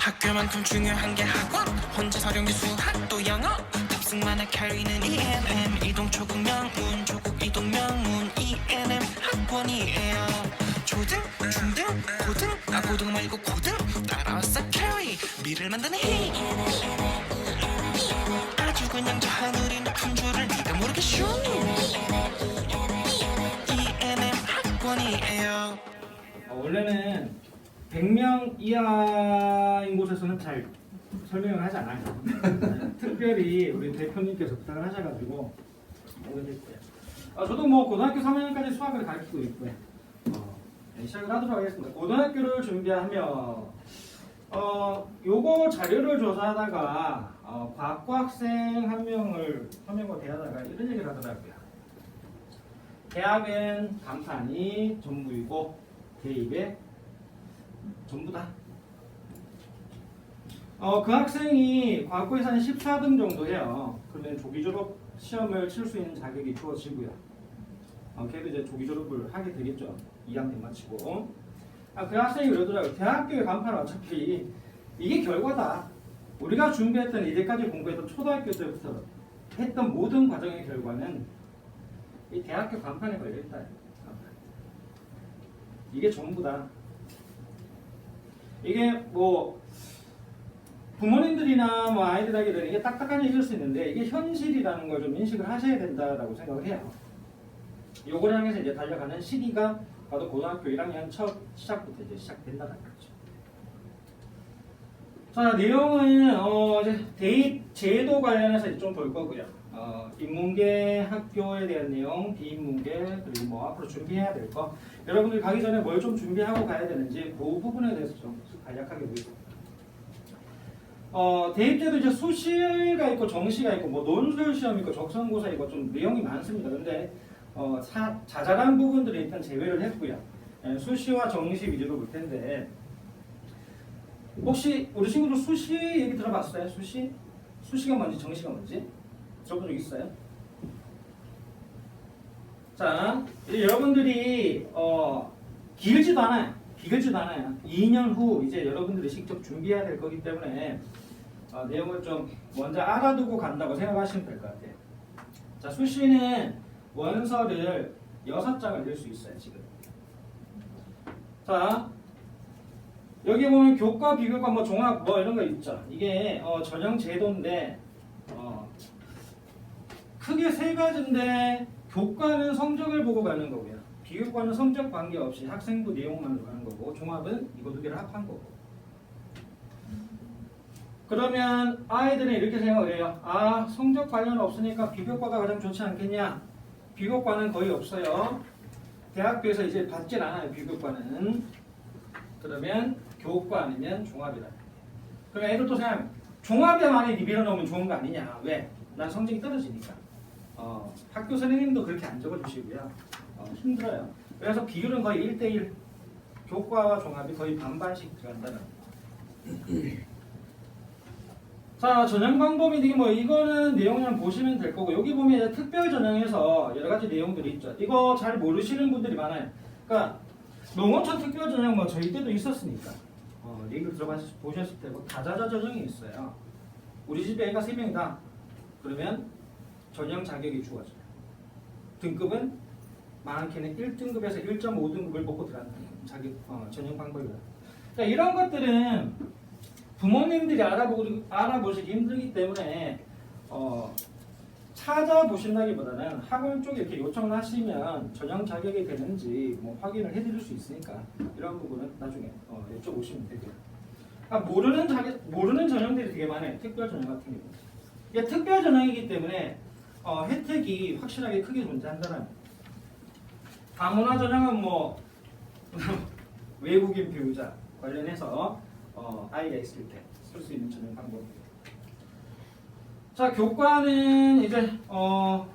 학교만큼 중요한 게 학원 혼자 서령기 수학 또 영어 탑승만의 캐리는 ENM 이동 초급 명문 조국 이동 명문 ENM 학원이에요 초등 중등 고등 고등 말고 고등 따라왔어 캐리 미를 만드는 힘 아주 그냥 저 하늘이 높은 줄을 네가 모르겠슈 ENM 학원이에요 원래는 100명 이하인 곳에서는 잘 설명을 하지 않아요. 특별히 우리 대표님께서 부탁을 하셔가지고 오게 됐고요. 저도 뭐 고등학교 3학년까지 수학을 가르치고 있고요. 시작을 하도록 하겠습니다. 고등학교를 준비하며 요거 자료를 조사하다가 과학과 학생 한 명과 대하다가 이런 얘기를 하더라고요. 대학은 간판이 전부이고 대입에 전부다. 그 학생이 과학고에서 한 14등 정도 해요. 그러면 조기 졸업 시험을 칠 수 있는 자격이 주어지고요. 걔도 이제 조기 졸업을 하게 되겠죠. 2학년 마치고. 그 학생이 그러더라고요. 대학교의 간판은 어차피 이게 결과다. 우리가 준비했던 이제까지 공부했던 초등학교 때부터 했던 모든 과정의 결과는 이 대학교 간판에 걸려있다. 이게 전부다. 이게 뭐 부모님들이나 뭐 아이들에게는 이게 딱딱한 얘기일 수 있는데 이게 현실이라는 걸 좀 인식을 하셔야 된다라고 생각을 해요. 요걸 향해서 이제 달려가는 시기가 바로 고등학교 1학년 첫 시작부터 이제 시작된다는 거죠. 자, 내용은 이제 대입 제도 관련해서 좀 볼 거고요. 인문계 학교에 대한 내용, 비인문계 그리고 뭐 앞으로 준비해야 될 거. 여러분들이 가기 전에 뭘 좀 준비하고 가야 되는지 그 부분에 대해서 좀 간략하게 보겠습니다. 대입제도 이제 수시가 있고 정시가 있고 뭐 논술 시험 있고 적성고사 있고 좀 내용이 많습니다. 근데 자잘한 부분들이 일단 제외를 했고요. 수시와 정시 위주로 볼 텐데 혹시 우리 친구들 수시 얘기 들어봤어요? 수시? 수시가 뭔지 정시가 뭔지 들어본 적 있어요? 자, 이제 여러분들이 길지도 않아요. 2년 후 이제 여러분들이 직접 준비해야 될 거기 때문에 내용을 좀 먼저 알아두고 간다고 생각하시면 될 것 같아요. 자, 수시는 원서를 6장을 낼 수 있어요, 지금. 자, 여기 보면 교과, 비교과, 뭐 종합, 뭐 이런 거 있죠. 이게 전형 제도인데 크게 세 가지인데 교과는 성적을 보고 가는 거고요. 비교과는 성적 관계없이 학생부 내용만으로 가는 거고 종합은 이거 두 개를 합한 거고. 그러면 아이들은 이렇게 생각을 해요. 성적 관련 없으니까 비교과가 가장 좋지 않겠냐? 비교과는 거의 없어요. 대학교에서 이제 받질 않아요. 비교과는. 그러면 교과 아니면 종합이다. 그럼 애들도 생각하면 종합에 많이 밀어넣으면 좋은 거 아니냐? 왜? 난 성적이 떨어지니까. 학교 선생님도 그렇게 안 적어주시고요. 힘들어요. 그래서 비율은 거의 1대1. 교과와 종합이 거의 반반씩 들어간다는. 자, 전형 방법이 이거는 내용 그냥 보시면 될 거고 여기 보면 특별 전형에서 여러 가지 내용들이 있죠. 이거 잘 모르시는 분들이 많아요. 그러니까 농어촌 특별 전형 뭐 저희 때도 있었으니까 리뷰 들어보셨을 때 뭐 다자자 전형이 있어요. 우리 집에 애가 3명이다. 그러면 전형 자격이 주어져요. 등급은 많게는 1등급에서 1.5등급을 먹고 들어가는 자격 전형 방법이다. 그러니까 이런 것들은 부모님들이 알아보시기 힘들기 때문에 찾아보신다기보다는 학원 쪽에 이렇게 요청을 하시면 전형 자격이 되는지 뭐 확인을 해드릴 수 있으니까 이런 부분은 나중에 여쭤보시면 되고요. 모르는 전형들이 되게 많아요. 특별 전형 같은 경우. 이게 특별 전형이기 때문에 혜택이 확실하게 크게 존재한다는. 다문화 전형은 뭐 외국인 배우자 관련해서 아이가 있을 때 쓸 수 있는 전형 방법입니다. 자, 교과는 이제 요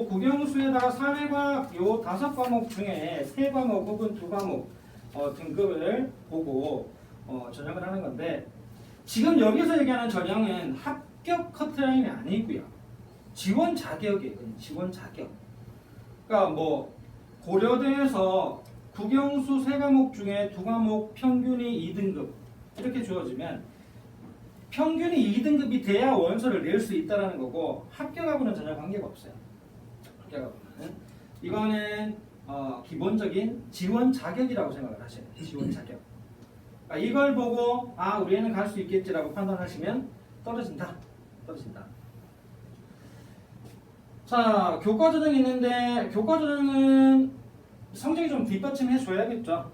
국영수에다가 사회과학 요 5과목 중에 3과목 혹은 2과목 등급을 보고 전형을 하는 건데 지금 여기서 얘기하는 전형은 합격 커트라인이 아니고요. 지원 자격이에요. 지원 자격. 그러니까 뭐 고려대에서 국영수 3과목 중에 2과목 평균이 2등급 이렇게 주어지면 평균이 2등급이 돼야 원서를 낼 수 있다는 거고 합격하고는 전혀 관계가 없어요. 합격하고는 이거는 기본적인 지원 자격이라고 생각을 하셔야 돼요. 지원 자격. 그러니까 이걸 보고 아 우리 애는 갈 수 있겠지라고 판단하시면 떨어진다. 자, 교과 전형이 있는데 교과 전형은 성적이 좀 뒷받침해 줘야겠죠.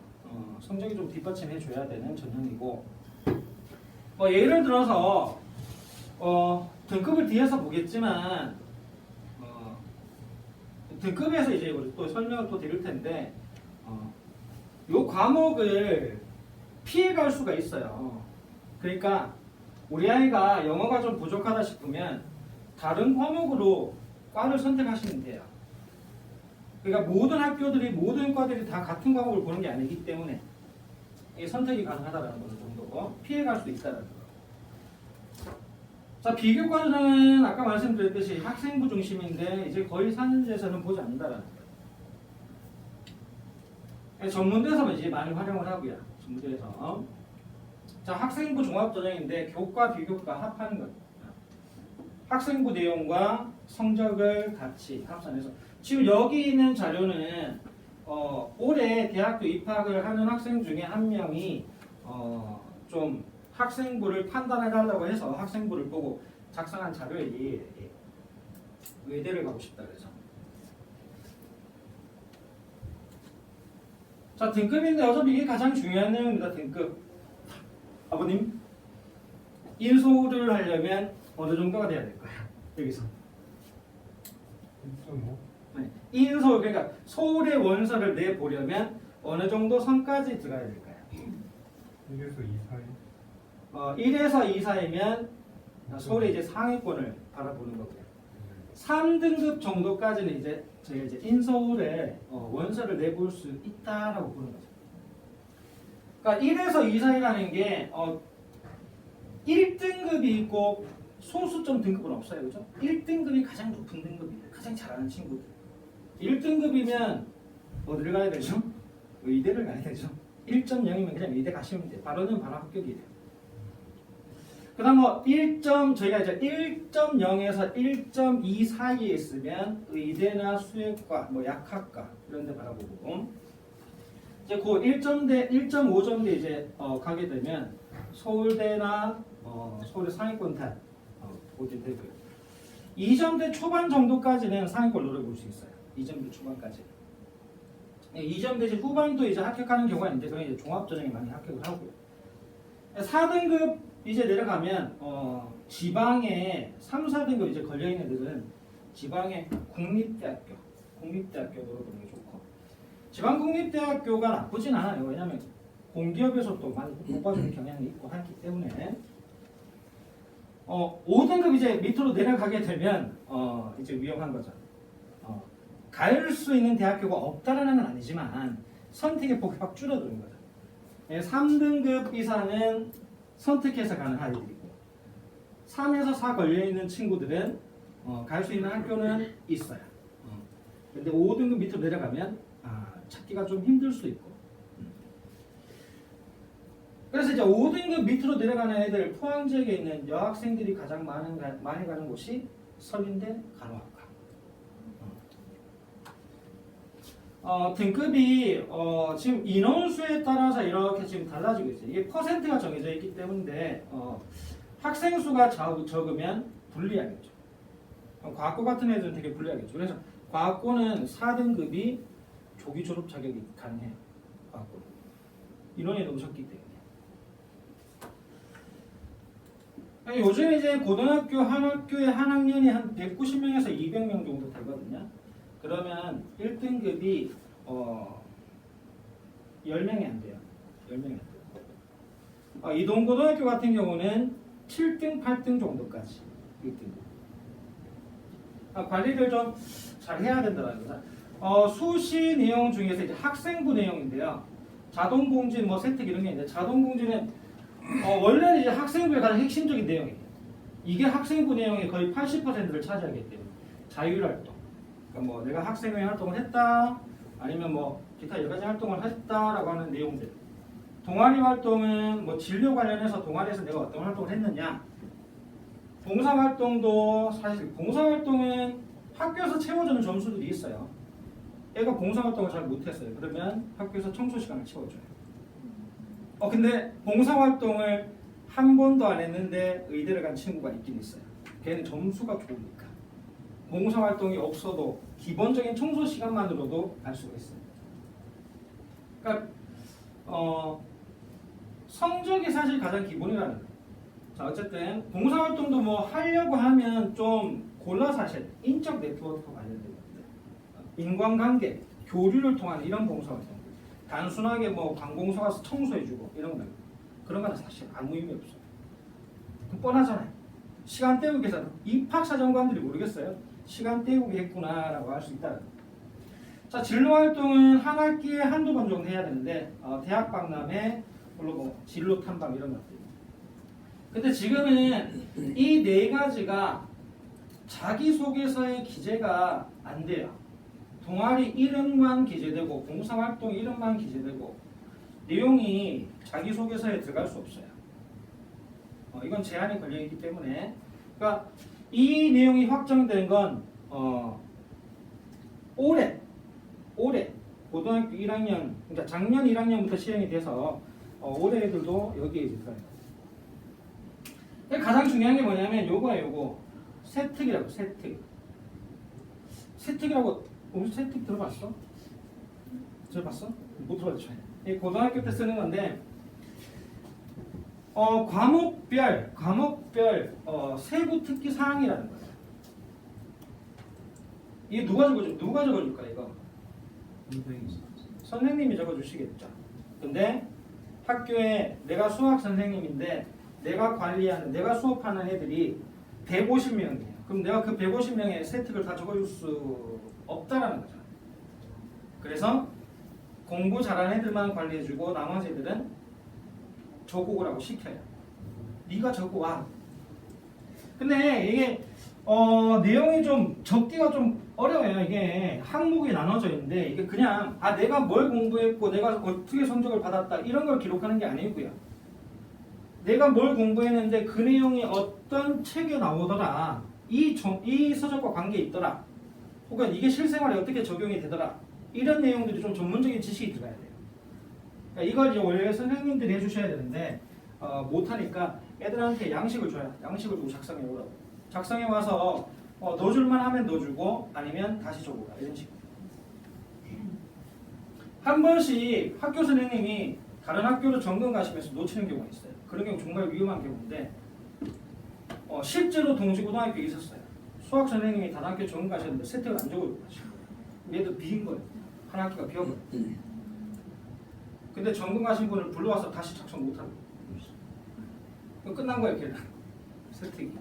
성적이 좀 뒷받침해 줘야 되는 전형이고 예를 들어서 등급을 뒤에서 보겠지만 등급에서 이제 우리 또 설명을 또 드릴 텐데 요 과목을 피해 갈 수가 있어요. 그러니까 우리 아이가 영어가 좀 부족하다 싶으면 다른 과목으로 과를 선택하시면 돼요. 그러니까 모든 학교들이 모든 과들이 다 같은 과목을 보는 게 아니기 때문에 이 선택이 가능하다는 거 정도고 피해 갈 수 있다는 거. 자, 비교과 전형은 아까 말씀드렸듯이 학생부 중심인데 이제 거의 4년제에서는 보지 않는다는 거예요. 전문대에서만 이제 많이 활용을 하고요. 전문대에서. 자, 학생부 종합 전형인데 교과 비교과 합하는 거예요. 학생부 내용과 성적을 같이 합산해서 지금 여기 있는 자료는 올해 대학교 입학을 하는 학생 중에 한 명이 좀 학생부를 판단해달라고 해서 학생부를 보고 작성한 자료에 의대를 가고 싶다 그래서. 자, 등급인데 어차피 이게 가장 중요한 내용입니다. 등급. 아버님, 인소를 하려면 어느 정도가 돼야 될 거야? 여기서. 1.5? 네. 인소, 그러니까 서울의 원서를 내보려면 어느 정도 선까지 들어가야 될까요? 1에서 2 사이? 1에서 2 사이면 서울의 이제 상위권을 바라보는 거고요. 3등급 정도까지는 이제 저희가 이제 인서울에 원서를 내볼 수 있다라고 보는 거죠. 그러니까 1에서 2 사이라는 게 1등급이 있고 소수점 등급은 없어요. 그죠? 1등급이 가장 높은 등급이에요. 가장 잘하는 친구들. 1등급이면 어디를 가야 되죠? 의대를 가야 되죠. 1.0이면 그냥 의대 가시면 돼요. 바로는 바로 합격이 돼요. 그 다음 저희가 이제 1.0에서 1.2 사이에 있으면 의대나 수의과, 약학과 이런 데 바라보고 이제 그 1.5점대 이제 가게 되면 서울대나 서울의 상위권 단 보게 되고요. 2점대 초반 정도까지는 상위권 노려볼 수 있어요. 2점대 초반까지. 2점대 이제 후반도 이제 합격하는 경우가 있는데 그건 이제 종합전형에 많이 합격을 하고요. 4등급 이제 내려가면 지방에 3, 4등급 이제 걸려 있는 애들은 지방의 공립대학교 노려보는 게 좋고 지방 공립대학교가 나쁘진 않아요. 왜냐하면 공기업에서 또 많이 뽑아주는 경향이 있고 하기 때문에 5등급 이제 밑으로 내려가게 되면 이제 위험한 거죠. 갈 수 있는 대학교가 없다라는 건 아니지만 선택의 폭이 확 줄어드는 거죠. 3등급 이상은 선택해서 가는 아이들이고 3에서 4 걸려있는 친구들은 갈 수 있는 학교는 있어요. 근데 5등급 밑으로 내려가면 찾기가 좀 힘들 수 있고 그래서 이제 5등급 밑으로 내려가는 애들 포항 지역에 있는 여학생들이 가장 많이 가는 곳이 서린대 간호학과. 등급이 지금 인원수에 따라서 이렇게 지금 달라지고 있어요. 이게 퍼센트가 정해져 있기 때문에 학생 수가 적으면 불리하겠죠. 과학고 같은 애들은 되게 불리하겠죠. 그래서 과학고는 4등급이 조기 졸업 자격이 가능해요. 과학고 인원이 너무 적기 때문에. 요즘 이제 고등학교 한 학교에 한 학년이 한 190명에서 200명 정도 되거든요. 그러면 1등급이 10명이 안 돼요. 10명이 안 돼요. 이동고등학교 같은 경우는 7등, 8등 정도까지 1등급. 관리를 좀 잘 해야 된다는 거죠. 수시 내용 중에서 이제 학생부 내용인데요. 자동공진, 세특 이런 게 있는데 자동공진은 원래는 이제 학생부의 가장 핵심적인 내용이에요. 이게 학생부 내용의 거의 80%를 차지하기 때문에 자율활동. 그러니까 내가 학생회 활동을 했다, 아니면 기타 여러 가지 활동을 했다라고 하는 내용들. 동아리 활동은 뭐 진료 관련해서 동아리에서 내가 어떤 활동을 했느냐. 봉사 활동도 사실 봉사 활동은 학교에서 채워주는 점수들이 있어요. 애가 봉사 활동을 잘 못했어요. 그러면 학교에서 청소 시간을 채워줘요. 근데 봉사 활동을 한 번도 안 했는데 의대를 간 친구가 있긴 있어요. 걔는 점수가 좋으니까. 봉사 활동이 없어도 기본적인 청소 시간만으로도 알 수가 있어요. 그러니까 성적이 사실 가장 기본이라는 거예요. 자, 어쨌든 봉사활동도 뭐 하려고 하면 좀 골라서 하셔야 돼요. 인적 네트워크와 관련된 것들, 인간관계, 교류를 통한 이런 봉사활동. 단순하게 뭐 관공서 가서 청소해주고 이런 거 그런 거는 사실 아무 의미 없어요. 그럼 뻔하잖아요. 시간 때우기 위해서 입학사정관들이 모르겠어요. 시간 때우기 했구나라고 할 수 있다. 자, 진로활동은 한 학기에 한두 번 정도 해야 되는데 대학 박람회, 물론 뭐 진로 탐방 이런 것들. 근데 지금은 이 네 가지가 자기소개서에 기재가 안 돼요. 동아리 이름만 기재되고 봉사활동 이름만 기재되고 내용이 자기소개서에 들어갈 수 없어요. 이건 제한이 걸려있기 때문에 그러니까 이 내용이 확정된 건 올해 고등학교 1학년 그러니까 작년 1학년부터 시행이 돼서 올해 애들도 여기에 들어가요. 가장 중요한 게 뭐냐면 요거 세특이라고 세특이라고 우리 세특 들어봤어? 들어봤어? 못 들어봤죠. 고등학교 때 쓰는 건데 과목별 세부 특기 사항이라는 거예요. 이게 누가 적어줄까 이거? 선생님이 적어주시겠죠. 근데 학교에 내가 수학 선생님인데 내가 관리하는, 내가 수업하는 애들이 150명이에요. 그럼 내가 그 150명의 세특을 다 적어줄 수 없다라는 거죠. 그래서 공부 잘하는 애들만 관리해주고 나머지 애들은 적어오라고 시켜요. 네가 적어와. 근데 이게 내용이 좀 적기가 좀 어려워요. 이게 항목이 나눠져 있는데 이게 그냥 내가 뭘 공부했고 내가 어떻게 성적을 받았다 이런 걸 기록하는 게 아니고요. 내가 뭘 공부했는데 그 내용이 어떤 책에 나오더라. 이 서적과 관계 있더라. 혹은 이게 실생활에 어떻게 적용이 되더라. 이런 내용들이 좀 전문적인 지식이 들어가야 돼요. 그러니까 이걸 이제 원래 선생님들이 해주셔야 되는데 못하니까 애들한테 양식을 줘요. 양식을 주고 작성해 오라고. 작성해 와서 넣어줄만 하면 넣어주고 아니면 다시 줘보라. 이런 식으로. 한 번씩 학교 선생님이 다른 학교로 전근 가시면서 놓치는 경우가 있어요. 그런 경우 정말 위험한 경우인데 실제로 동지고등학교에 있었어요. 수학 선생님이 다른 학교 전근 가셨는데 세특을 안 적어주고 가시고 얘도 비인 거예요. 한 학기가 비어버려요. 근데 전근 가신 분을 불러와서 다시 작성 못하고 끝난 거예요. 걔는 세특이.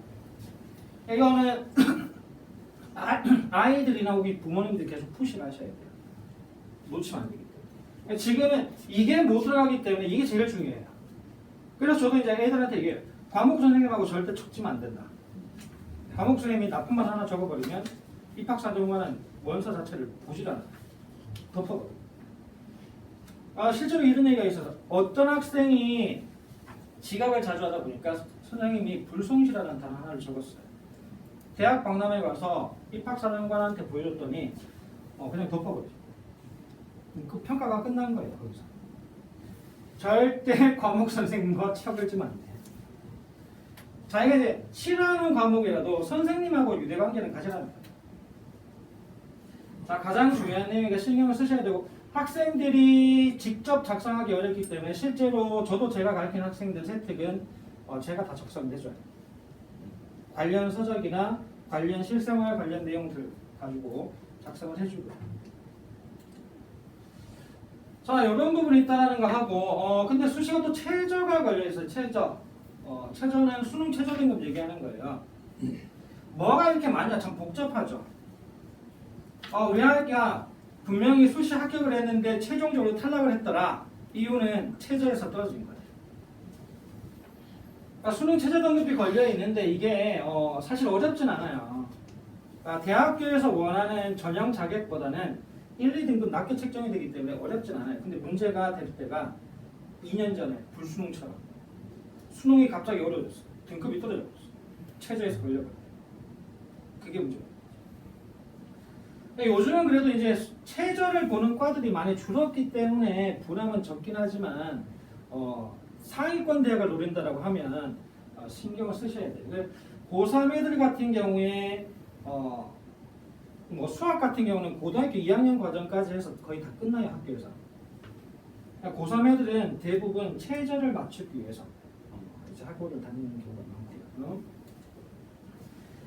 이거는 아이들이나 우리 부모님들 계속 푸시를 하셔야 돼요. 놓치면 안 되기 때문에. 지금은 이게 못 들어가기 때문에 이게 제일 중요해요. 그래서 저도 이제 애들한테 얘기해요. 과목 선생님하고 절대 척지면 안 된다. 과목 선생님이 나쁜 말 하나 적어버리면 입학사정관은 원서 자체를 보질 않아요. 덮어버려요. 실제로 이런 얘기가 있어서 어떤 학생이 지각을 자주 하다 보니까 선생님이 불성실하다는 단어 하나를 적었어요. 대학 박람회 가서 입학사정관한테 보여줬더니 그냥 덮어버려요. 그 평가가 끝난 거예요. 거기서. 절대 과목 선생님과 척을지면 안 돼요. 자기가 이제 싫어하는 과목이라도 선생님하고 유대관계는 가지라는 거예요. 자, 가장 중요한 내용이니까 신경을 쓰셔야 되고 학생들이 직접 작성하기 어렵기 때문에 실제로 저도 제가 가르치는 학생들 세특은 제가 다 작성해줘요. 관련 서적이나 관련 실생활 관련 내용들 가지고 작성을 해주고요. 자, 이런 부분이 있다는 거 하고 근데 수시가 또 최저가 걸려있어요. 최저는 수능 최저 등급 얘기하는 거예요. 뭐가 이렇게 많냐? 참 복잡하죠. 우리 아이가 분명히 수시 합격을 했는데 최종적으로 탈락을 했더라. 이유는 최저에서 떨어진 거예요. 그러니까 수능 최저 등급이 걸려있는데 이게 사실 어렵진 않아요. 그러니까 대학교에서 원하는 전형 자격보다는 1, 2등급 낮게 책정이 되기 때문에 어렵진 않아요. 근데 문제가 될 때가 2년 전에 불수능처럼 수능이 갑자기 어려워졌어. 등급이 떨어졌어. 최저에서 걸려버려. 그게 문제야. 요즘은 그래도 이제 최저를 보는 과들이 많이 줄었기 때문에 불황은 적긴 하지만 상위권 대학을 노린다라고 하면 신경을 쓰셔야 돼요. 고3 애들 같은 경우에 뭐 수학 같은 경우는 고등학교 2학년 과정까지 해서 거의 다 끝나요, 학교에서. 고3 애들은 대부분 최저를 맞추기 위해서 이제 학교를 다니는 경우가 많고요.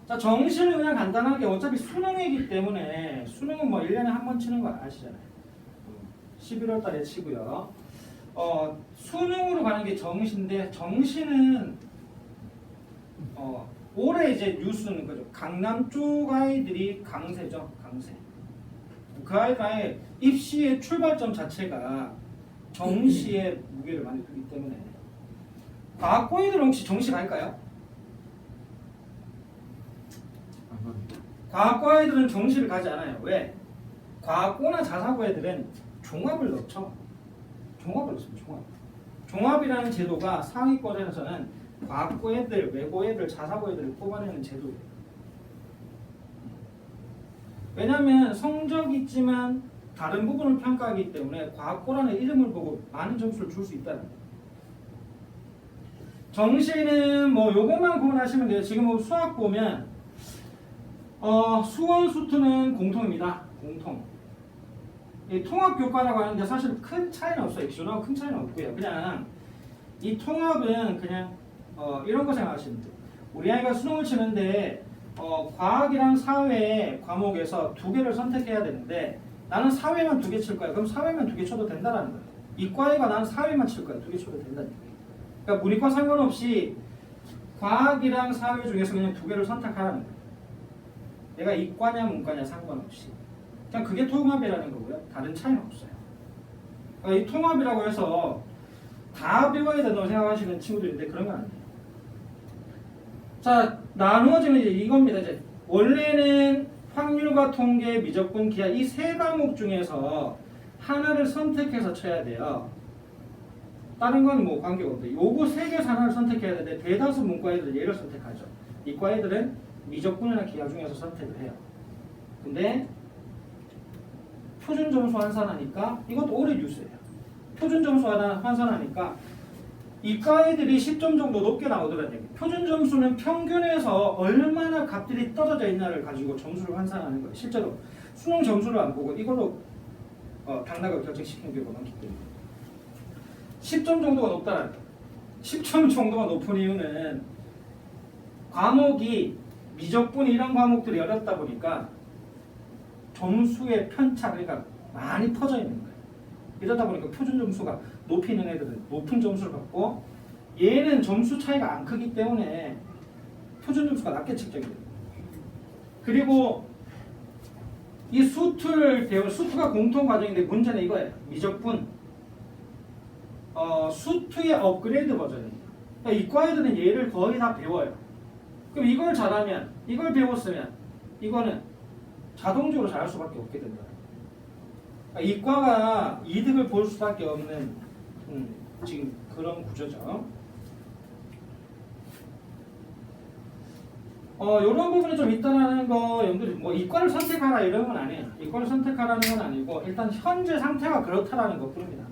자, 정시는 그냥 간단하게 어차피 수능이기 때문에 수능은 뭐 1년에 한 번 치는 거 아시잖아요. 11월 달에 치고요. 수능으로 가는 게 정시인데 정시는 올해 이제 뉴스는 거죠. 강남 쪽 아이들이 강세죠. 강세. 그 아이의 입시의 출발점 자체가 정시에 무게를 많이 두기 때문에 과학고애들은 혹시 정시 갈까요? 과학고 애들은 정시를 가지 않아요. 왜? 과학고나 자사고 애들은 종합을 넣죠. 종합을 넣습니다. 종합이라는 제도가 상위권에서는 과학고 애들, 외고 애들, 자사고 애들을 뽑아내는 제도예요. 왜냐하면 성적이 있지만 다른 부분을 평가하기 때문에 과학고라는 이름을 보고 많은 점수를 줄 수 있다는 거예요. 정시는 뭐 요것만 구분하시면 돼요. 지금 뭐 수학 보면 수원, 수투는 공통입니다. 공통. 이 통합교과라고 하는데 사실 큰 차이는 없어요. 기존하고 큰 차이는 없고요. 그냥 이 통합은 그냥 이런 거 생각하시면 돼요. 우리 아이가 수능을 치는데 과학이랑 사회 과목에서 2개를 선택해야 되는데 나는 사회만 2개 칠 거야. 그럼 사회만 2개 쳐도 된다라는 거예요. 이과애가 나는 사회만 칠 거야. 2개 쳐도 된다는 거예요. 그러니까 문이과 상관없이 과학이랑 사회 중에서 그냥 2개를 선택하라는 거예요. 내가 이과냐 문과냐 상관없이 그냥 그게 통합이라는 거고요. 다른 차이는 없어요. 이 통합이라고 해서 다 배워야 된다고 생각하시는 친구들인데 그런 건 아니에요. 자, 나누어지면 이제 이겁니다. 이제 원래는 확률과 통계, 미적분, 기하 이 3과목 중에서 하나를 선택해서 쳐야 돼요. 다른 건 뭐 관계가 없어요. 요거 3개에서 하나를 선택해야 되는데 대다수 문과 애들은 얘를 선택하죠. 이과 애들은 미적분이나 기하 중에서 선택을 해요. 근데 표준 점수 환산하니까 이것도 올해 뉴스예요. 표준 점수 환산하니까 이과 애들이 10점 정도 높게 나오더라는 얘기예요. 표준 점수는 평균에서 얼마나 값들이 떨어져 있나를 가지고 점수를 환산하는 거예요. 실제로 수능 점수를 안 보고 이걸로 당락을 결정시키는 경우가 많기 때문에 10점 정도가 높다는 거예요. 10점 정도가 높은 이유는 과목이 미적분 이런 과목들이 어렵다 보니까 점수의 편차, 그러니까 많이 퍼져 있는 거예요. 이러다 보니까 표준 점수가 높이 있는 애들은 높은 점수를 받고 얘는 점수 차이가 안 크기 때문에 표준 점수가 낮게 측정이 돼요. 그리고 이 수투가 공통 과정인데 문제는 이거예요. 미적분 수투의 업그레이드 버전이에요. 그러니까 이과 애들은 얘를 거의 다 배워요. 그럼 이걸 잘하면, 이걸 배웠으면 이거는 자동적으로 잘할 수밖에 없게 된다. 그러니까 이과가 이득을 볼 수밖에 없는 지금 그런 구조죠. 이런 부분이 좀 있다는 거 여러분들이 뭐 이과를 선택하라 이런 건 아니에요. 이과를 선택하라는 건 아니고 일단 현재 상태가 그렇다라는 것 뿐입니다.